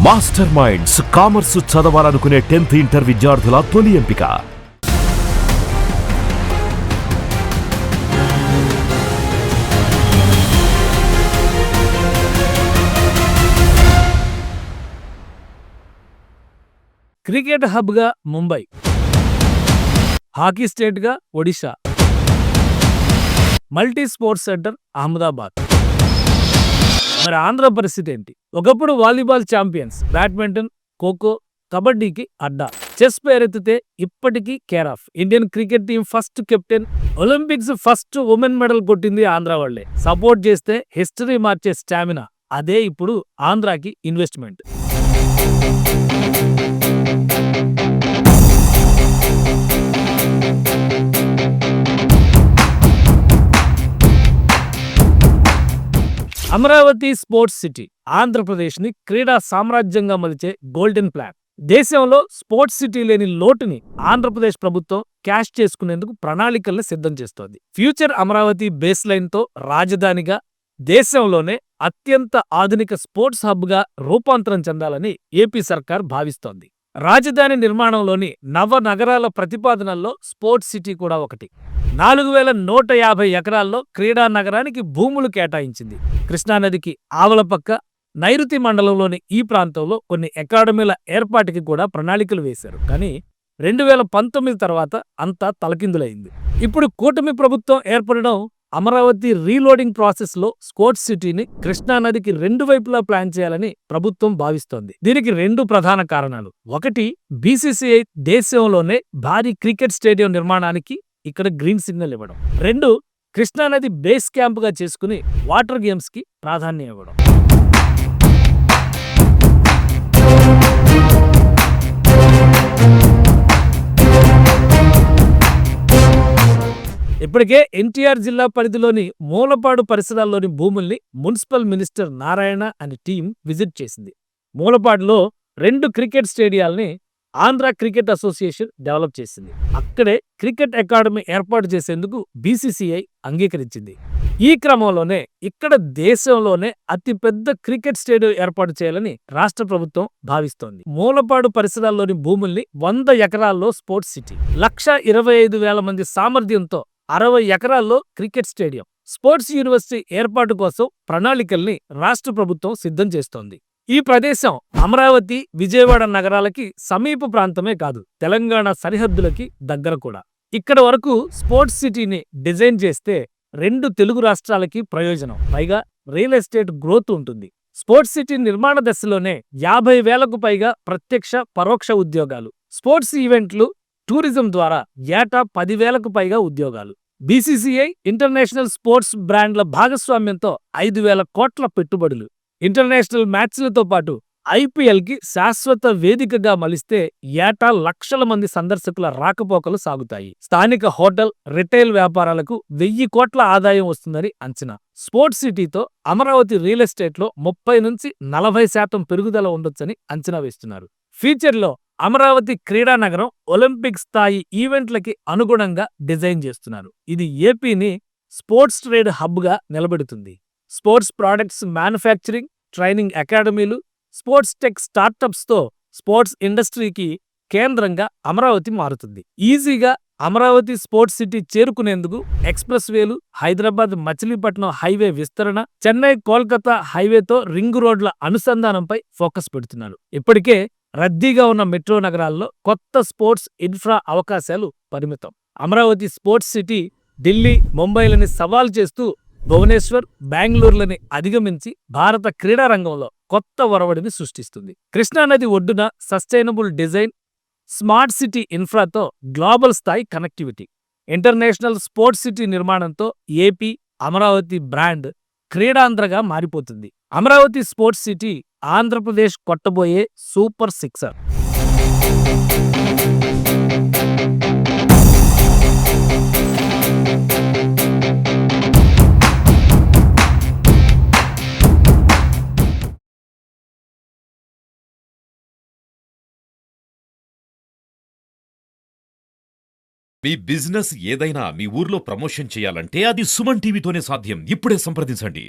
Master minds commerce చదవాలనుకునే 10th inter విద్యార్థుల తొలి ఎంపిక. క్రికెట్ హబ్గా ముంబై, హాకీ స్టేట్గా Odisha, multi sports centre Ahmedabad. మరి ఆంధ్ర పరిస్థితి ఏంటి? ఒకప్పుడు వాలీబాల్ ఛాంపియన్స్, బ్యాడ్మింటన్, ఖోఖో, కబడ్డీకి అడ్డా. చెస్ పేరెత్తితే ఇప్పటికీ care of. Indian cricket team first captain, Olympics first women medal కొట్టింది ఆంధ్ర వాళ్లే. సపోర్ట్ చేస్తే హిస్టరీ మార్చే స్టామినా, అదే ఇప్పుడు ఆంధ్రాకి investment. Amaravati sports city Andhra Pradesh ని క్రీడా సామ్రాజ్యంగా మలిచే గోల్డెన్ ప్లాన్. దేశంలో స్పోర్ట్స్ సిటీ లేని లోటుని ఆంధ్రప్రదేశ్ ప్రభుత్వం క్యాష్ చేసుకునేందుకు ప్రణాళికల్ని సిద్ధం చేస్తోంది. ఫ్యూచర్ అమరావతి బేస్ లైన్ తో రాజధానిగా దేశంలోనే అత్యంత ఆధునిక స్పోర్ట్స్ హబ్ గా రూపాంతరం చెందాలని ఏపీ సర్కార్ భావిస్తోంది. రాజధాని నిర్మాణంలోని నవ నగరాల ప్రతిపాదనల్లో స్పోర్ట్స్ సిటీ కూడా ఒకటి. 4150 ఎకరాల్లో క్రీడా నగరానికి భూములు కేటాయించింది. కృష్ణానదికి ఆవలపక్క నైరుతి మండలంలోని ఈ ప్రాంతంలో కొన్ని అకాడమీల ఏర్పాటుకి కూడా ప్రణాళికలు వేశారు. కానీ 2019 తర్వాత అంతా తలకిందులైంది. ఇప్పుడు కూటమి ప్రభుత్వం ఏర్పడడం అమరావతి రీలోడింగ్ ప్రాసెస్ లో స్పోర్ట్స్ సిటీని కృష్ణానదికి 2 వైపులా ప్లాన్ చేయాలని ప్రభుత్వం భావిస్తోంది. దీనికి 2 ప్రధాన కారణాలు. ఒకటి, బీసీసీఐ దేశంలోనే భారీ క్రికెట్ స్టేడియం నిర్మాణానికి ఇక్కడ గ్రీన్ సిగ్నల్ ఇవ్వడం. 2, కృష్ణానది బేస్ క్యాంప్ గా చేసుకుని వాటర్ గేమ్స్ కి ప్రాధాన్యం ఇవ్వడం. ఇప్పటికే ఎన్టీఆర్ జిల్లా పరిధిలోని మూలపాడు పరిసరాల్లోని భూముల్ని మున్సిపల్ మినిస్టర్ నారాయణ అనే టీం విజిట్ చేసింది. మూలపాడులో 2 క్రికెట్ స్టేడియాల్ని ఆంధ్ర క్రికెట్ అసోసియేషన్ డెవలప్ చేసింది. అక్కడే క్రికెట్ అకాడమీ ఏర్పాటు చేసేందుకు బీసీసీఐ అంగీకరించింది. ఈ క్రమంలోనే ఇక్కడ దేశంలోనే అతిపెద్ద క్రికెట్ స్టేడియం ఏర్పాటు చేయాలని రాష్ట్ర ప్రభుత్వం భావిస్తోంది. మూలపాడు పరిసరాల్లోని భూముల్ని 100 ఎకరాల్లో స్పోర్ట్స్ సిటీ, 1,25,000 మంది సామర్థ్యంతో 60 ఎకరాల్లో క్రికెట్ స్టేడియం, స్పోర్ట్స్ యూనివర్సిటీ ఏర్పాటు కోసం ప్రణాళికల్ని రాష్ట్ర ప్రభుత్వం సిద్ధం చేస్తోంది. ఈ ప్రదేశం అమరావతి, విజయవాడ నగరాలకి సమీప ప్రాంతమే కాదు, తెలంగాణ సరిహద్దులకి దగ్గర కూడా. ఇక్కడ వరకు స్పోర్ట్స్ సిటీని డిజైన్ చేస్తే 2 తెలుగు రాష్ట్రాలకి ప్రయోజనం. పైగా రియల్ ఎస్టేట్ గ్రోత్ ఉంటుంది. స్పోర్ట్స్ సిటీ నిర్మాణ దశలోనే 50,000కు పైగా ప్రత్యక్ష, పరోక్ష ఉద్యోగాలు, స్పోర్ట్స్ ఈవెంట్లు, టూరిజం ద్వారా ఏటా 10,000కు పైగా ఉద్యోగాలు. బీసీసీఐ ఇంటర్నేషనల్ స్పోర్ట్స్ బ్రాండ్ల భాగస్వామ్యంతో 5,000 కోట్ల పెట్టుబడులు. ఇంటర్నేషనల్ మ్యాచ్లతో పాటు ఐపీఎల్కి శాశ్వత వేదికగా మలిస్తే ఏటా లక్షల మంది సందర్శకుల రాకపోకలు సాగుతాయి. స్థానిక హోటల్, రిటైల్ వ్యాపారాలకు 1,000 కోట్ల ఆదాయం వస్తుందని అంచనా. స్పోర్ట్స్ సిటీతో అమరావతి రియల్ ఎస్టేట్లో 30 నుంచి 40% పెరుగుదల ఉండొచ్చని అంచనా వేస్తున్నారు. ఫ్యూచర్లో అమరావతి క్రీడా నగరం ఒలింపిక్ స్థాయి ఈవెంట్లకి అనుగుణంగా డిజైన్ చేస్తున్నారు. ఇది ఏపీని స్పోర్ట్స్ ట్రేడ్ హబ్గా నిలబెడుతుంది. స్పోర్ట్స్ ప్రాడక్ట్స్ మ్యానుఫ్యాక్చరింగ్, ట్రైనింగ్ అకాడమీలు, స్పోర్ట్స్ టెక్ స్టార్టప్స్తో స్పోర్ట్స్ ఇండస్ట్రీకి కేంద్రంగా అమరావతి మారుతుంది. ఈజీగా అమరావతి స్పోర్ట్స్ సిటీ చేరుకునేందుకు ఎక్స్ప్రెస్ వేలు, హైదరాబాద్ మచిలీపట్నం హైవే విస్తరణ, చెన్నై కోల్కతా హైవేతో రింగ్ రోడ్ల అనుసంధానంపై ఫోకస్ పెడుతున్నారు. ఇప్పటికే రద్దీగా ఉన్న మెట్రో నగరాల్లో కొత్త స్పోర్ట్స్ ఇన్ఫ్రా అవకాశాలు పరిమితం. అమరావతి స్పోర్ట్స్ సిటీ ఢిల్లీ, ముంబైలని సవాల్ చేస్తూ భువనేశ్వర్, బెంగళూరులని అధిగమించి భారత క్రీడా రంగంలో కొత్త ఒరవడిని సృష్టిస్తుంది. కృష్ణానది ఒడ్డున సస్టైనబుల్ డిజైన్, స్మార్ట్ సిటీ ఇన్ఫ్రాతో గ్లోబల్ స్థాయి కనెక్టివిటీ, ఇంటర్నేషనల్ స్పోర్ట్స్ సిటీ నిర్మాణంతో ఏపీ అమరావతి బ్రాండ్ క్రీడాంధ్రగా మారిపోతుంది. అమరావతి స్పోర్ట్స్ సిటీ ఆంధ్రప్రదేశ్ కొట్టబోయే సూపర్ సిక్సర్. మీ బిజినెస్ ఏదైనా మీ ఊర్లో ప్రమోషన్ చేయాలంటే అది సుమన్ టీవీతోనే సాధ్యం. ఇప్పుడే సంప్రదించండి.